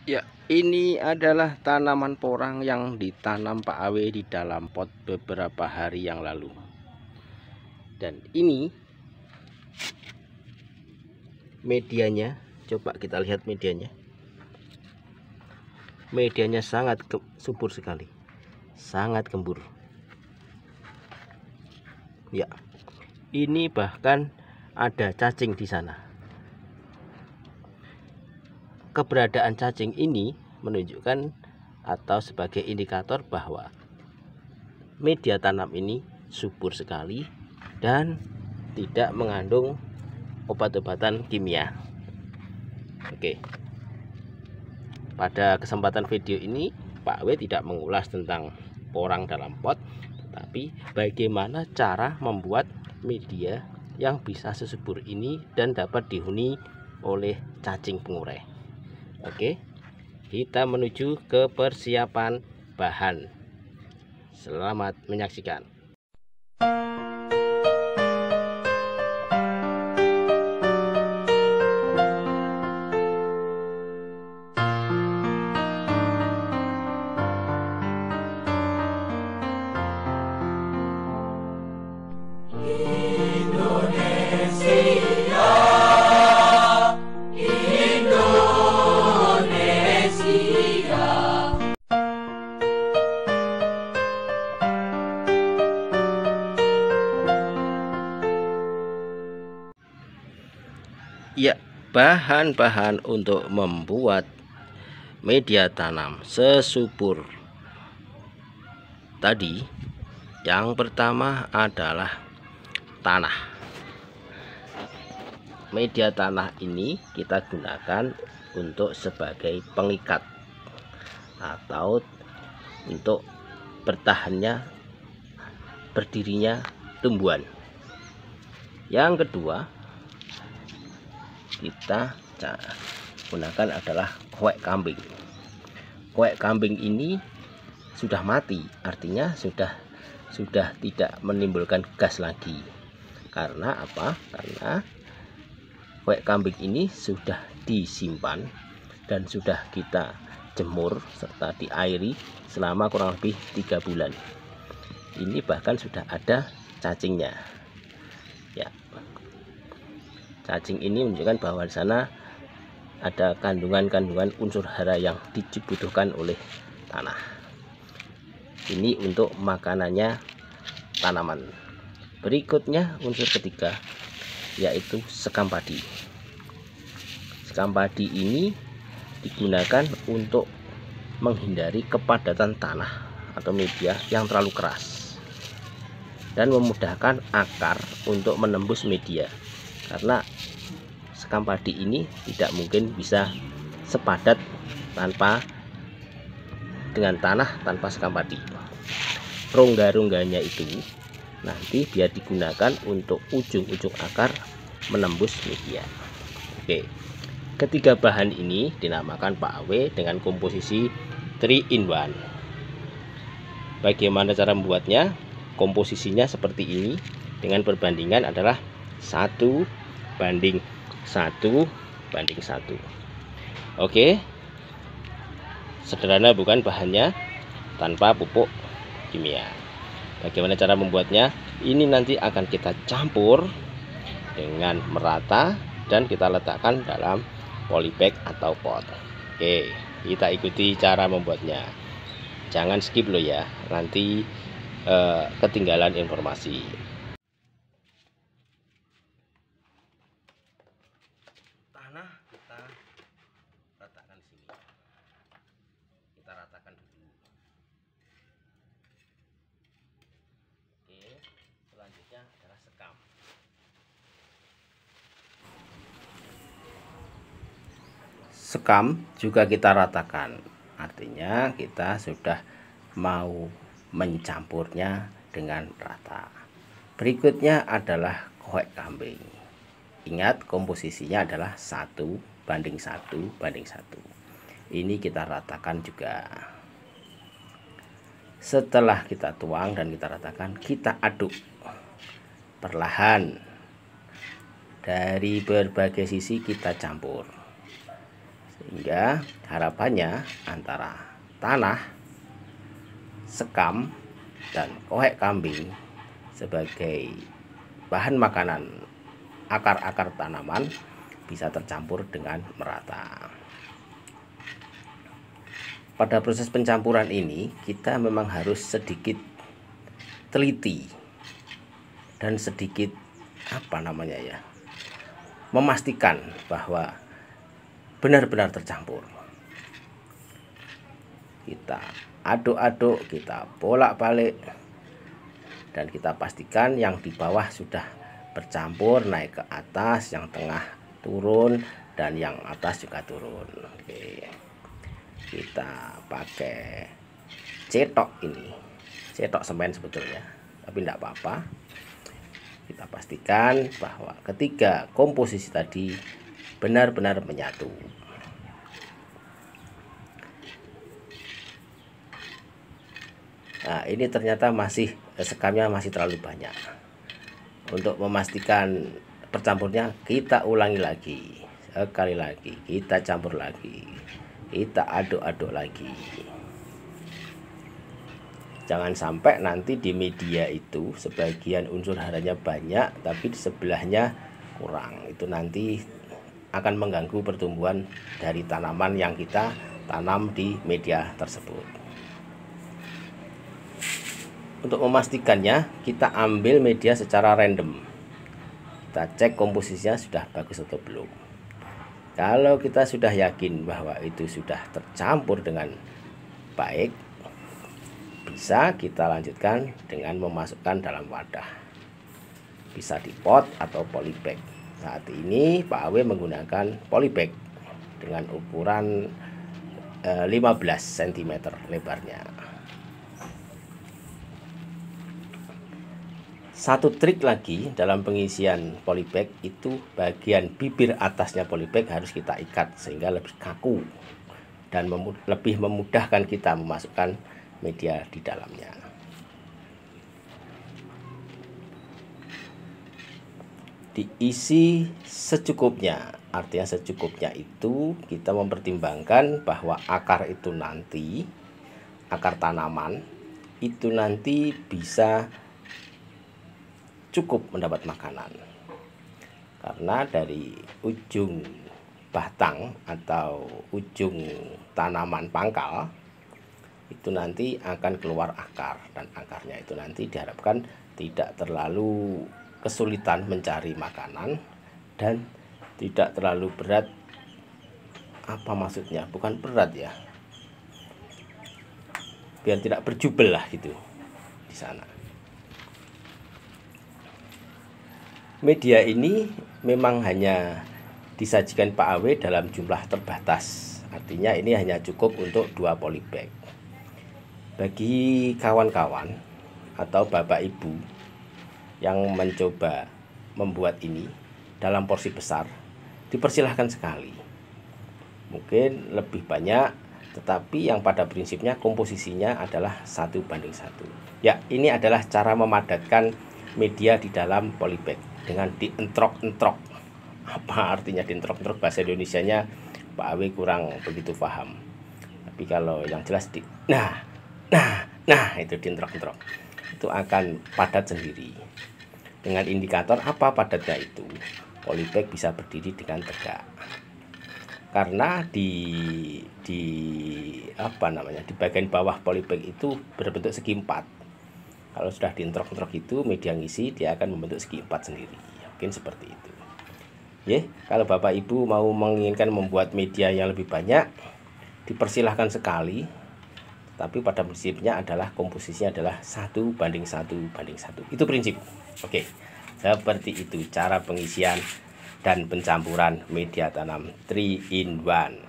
Ya, ini adalah tanaman porang yang ditanam Pak Awe di dalam pot beberapa hari yang lalu. Dan ini medianya, coba kita lihat medianya. Medianya sangat subur sekali, sangat gembur. Ya, ini bahkan ada cacing di sana. Keberadaan cacing ini menunjukkan atau sebagai indikator bahwa media tanam ini subur sekali dan tidak mengandung obat-obatan kimia. Oke. Pada kesempatan video ini Pak W tidak mengulas tentang porang dalam pot, tetapi bagaimana cara membuat media yang bisa sesubur ini dan dapat dihuni oleh cacing pengurai. Oke, kita menuju ke persiapan bahan. Selamat menyaksikan. Ya, bahan-bahan untuk membuat media tanam sesubur tadi, yang pertama adalah tanah. Media tanah ini kita gunakan untuk sebagai pengikat atau untuk bertahannya, berdirinya tumbuhan. Yang kedua kita gunakan adalah koek kambing. Koek kambing ini sudah mati, artinya sudah tidak menimbulkan gas lagi. Karena apa? Karena koek kambing ini sudah disimpan dan sudah kita jemur serta diairi selama kurang lebih 3 bulan. Ini bahkan sudah ada cacingnya. Ya. Cacing ini menunjukkan bahwa di sana ada kandungan-kandungan unsur hara yang dibutuhkan oleh tanah. Ini untuk makanannya tanaman. Berikutnya unsur ketiga yaitu sekam padi. Sekam padi ini digunakan untuk menghindari kepadatan tanah atau media yang terlalu keras dan memudahkan akar untuk menembus media. Karena sekam padi ini tidak mungkin bisa sepadat dengan tanah tanpa sekam padi. Rongga-rongganya itu nanti biar digunakan untuk ujung-ujung akar menembus media. Oke, ketiga bahan ini dinamakan Pak Awe dengan komposisi 3 in 1. Bagaimana cara membuatnya? Komposisinya seperti ini dengan perbandingan adalah 1:1:1. Oke, sederhana bukan bahannya, tanpa pupuk kimia. Bagaimana cara membuatnya? Ini nanti akan kita campur dengan merata dan kita letakkan dalam polybag atau pot. Oke, kita ikuti cara membuatnya. Jangan skip loh ya, nanti ketinggalan informasi. Tanah kita ratakan sini. Kita ratakan dulu. Oke, selanjutnya adalah sekam. Sekam juga kita ratakan. Artinya kita sudah mau mencampurnya dengan rata. Berikutnya adalah koek kambing. Ingat komposisinya adalah 1:1:1. Ini kita ratakan juga. Setelah kita tuang dan kita ratakan, kita aduk perlahan dari berbagai sisi, kita campur Hingga harapannya antara tanah, sekam, dan kohek kambing sebagai bahan makanan akar-akar tanaman bisa tercampur dengan merata. Pada proses pencampuran ini kita memang harus sedikit teliti dan sedikit memastikan bahwa benar-benar tercampur. Kita aduk-aduk, kita bolak-balik, dan kita pastikan yang di bawah sudah bercampur naik ke atas, yang tengah turun, dan yang atas juga turun. Oke. Kita pakai cetok ini, cetok semen sebetulnya, tapi tidak apa-apa. Kita pastikan bahwa ketiga komposisi tadi benar-benar menyatu. Nah, ini ternyata sekamnya masih terlalu banyak. Untuk memastikan bercampurnya, kita ulangi lagi, sekali lagi, kita campur lagi, kita aduk-aduk lagi. Jangan sampai nanti di media itu sebagian unsur haranya banyak tapi di sebelahnya kurang. Itu nanti akan mengganggu pertumbuhan dari tanaman yang kita tanam di media tersebut. Untuk memastikannya, kita ambil media secara random. Kita cek komposisinya sudah bagus atau belum. Kalau kita sudah yakin bahwa itu sudah tercampur dengan baik, bisa kita lanjutkan dengan memasukkan dalam wadah. Bisa di pot atau polybag. Saat ini Pak Awe menggunakan polybag dengan ukuran 15 cm lebarnya. Satu trik lagi dalam pengisian polybag itu bagian bibir atasnya polybag harus kita ikat sehingga lebih kaku dan lebih memudahkan kita memasukkan media di dalamnya. Diisi secukupnya, artinya secukupnya itu kita mempertimbangkan bahwa akar tanaman itu nanti bisa cukup mendapat makanan, karena dari ujung batang atau ujung tanaman pangkal itu nanti akan keluar akar, dan akarnya itu nanti diharapkan tidak terlalu kesulitan mencari makanan dan tidak terlalu berat. Apa maksudnya? Bukan berat ya, biar tidak berjubel lah gitu di sana. Media ini memang hanya disajikan Pak Awe dalam jumlah terbatas, artinya ini hanya cukup untuk 2 polybag. Bagi kawan-kawan atau bapak ibu yang mencoba membuat ini dalam porsi besar, dipersilahkan sekali. Mungkin lebih banyak, tetapi yang pada prinsipnya komposisinya adalah 1:1. Ya, ini adalah cara memadatkan media di dalam polybag dengan dientrok-entrok. Apa artinya dientrok-entrok? Bahasa Indonesianya Pak Awe kurang begitu paham. Tapi kalau yang jelas nah itu dientrok-entrok. Itu akan padat sendiri. Dengan indikator apa padatnya itu? Polybag bisa berdiri dengan tegak. Karena di bagian bawah polybag itu berbentuk segi 4. Kalau sudah dientrok-entrok itu media ngisi, dia akan membentuk segi 4 sendiri. Mungkin seperti itu. Kalau Bapak Ibu mau menginginkan membuat media yang lebih banyak, dipersilahkan sekali. Tapi pada prinsipnya adalah komposisinya adalah 1:1:1. Itu prinsip. Oke. Seperti itu cara pengisian dan pencampuran media tanam 3-in-1.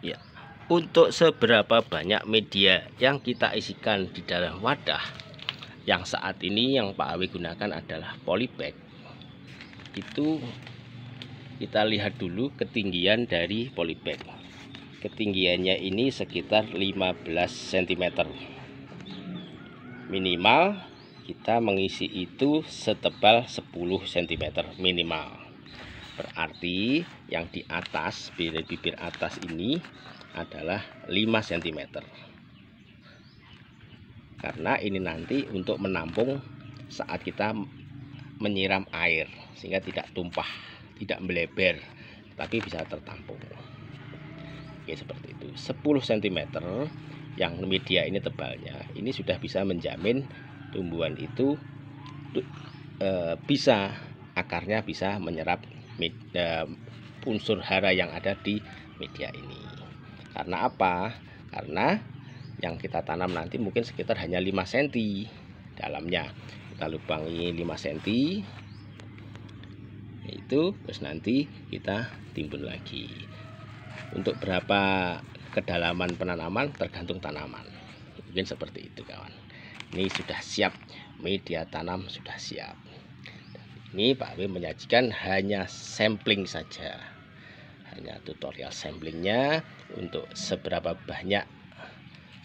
Ya. Untuk seberapa banyak media yang kita isikan di dalam wadah, yang saat ini yang Pak Awe gunakan adalah polybag, itu kita lihat dulu ketinggian dari polybag. Ketinggiannya ini sekitar 15 cm. Minimal kita mengisi itu setebal 10 cm minimal. Berarti yang di atas, bibir atas ini adalah 5 cm, karena ini nanti untuk menampung saat kita menyiram air, sehingga tidak tumpah, tidak melebar, tapi bisa tertampung. Oke, seperti itu. 10 cm yang media ini tebalnya, ini sudah bisa menjamin tumbuhan itu bisa, akarnya bisa menyerap unsur hara yang ada di media ini. Karena apa? Karena yang kita tanam nanti mungkin sekitar hanya 5 cm dalamnya. Kita lubangi 5 cm itu, terus nanti kita timbun lagi. Untuk berapa kedalaman penanaman tergantung tanaman, mungkin seperti itu kawan. Ini sudah siap, media tanam sudah siap. Ini Pak W menyajikan hanya sampling saja, hanya tutorial samplingnya, untuk seberapa banyak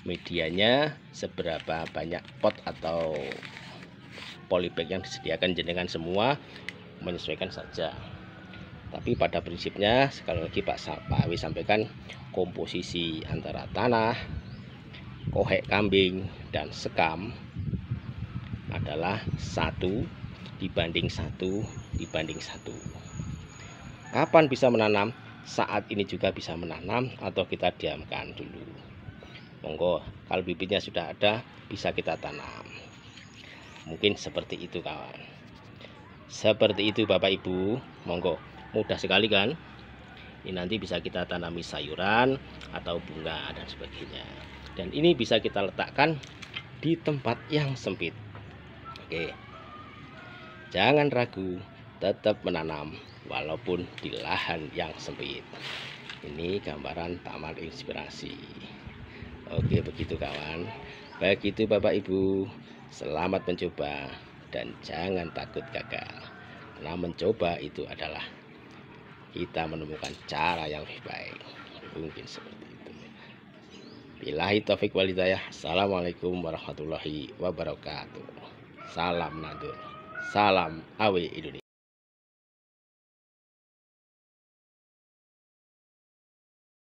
medianya, seberapa banyak pot atau polybag yang disediakan jenengan semua menyesuaikan saja. Tapi pada prinsipnya sekali lagi Pak W sampaikan, komposisi antara tanah, kohek kambing dan sekam adalah 1 dibanding 1 dibanding 1. Kapan bisa menanam? Saat ini juga bisa menanam, atau kita diamkan dulu. Monggo, kalau bibitnya sudah ada bisa kita tanam. Mungkin seperti itu kawan. Seperti itu Bapak Ibu, monggo. Mudah sekali kan? Ini nanti bisa kita tanami sayuran atau bunga dan sebagainya. Dan ini bisa kita letakkan di tempat yang sempit. Oke, jangan ragu, tetap menanam walaupun di lahan yang sempit. Ini gambaran taman inspirasi. Oke, begitu kawan. Begitu Bapak Ibu, selamat mencoba dan jangan takut gagal. Karena mencoba itu adalah kita menemukan cara yang lebih baik. Mungkin seperti itu. Billahi taufik wal hidayah. Assalamualaikum warahmatullahi wabarakatuh. Salam Nadur, salam AW Indonesia.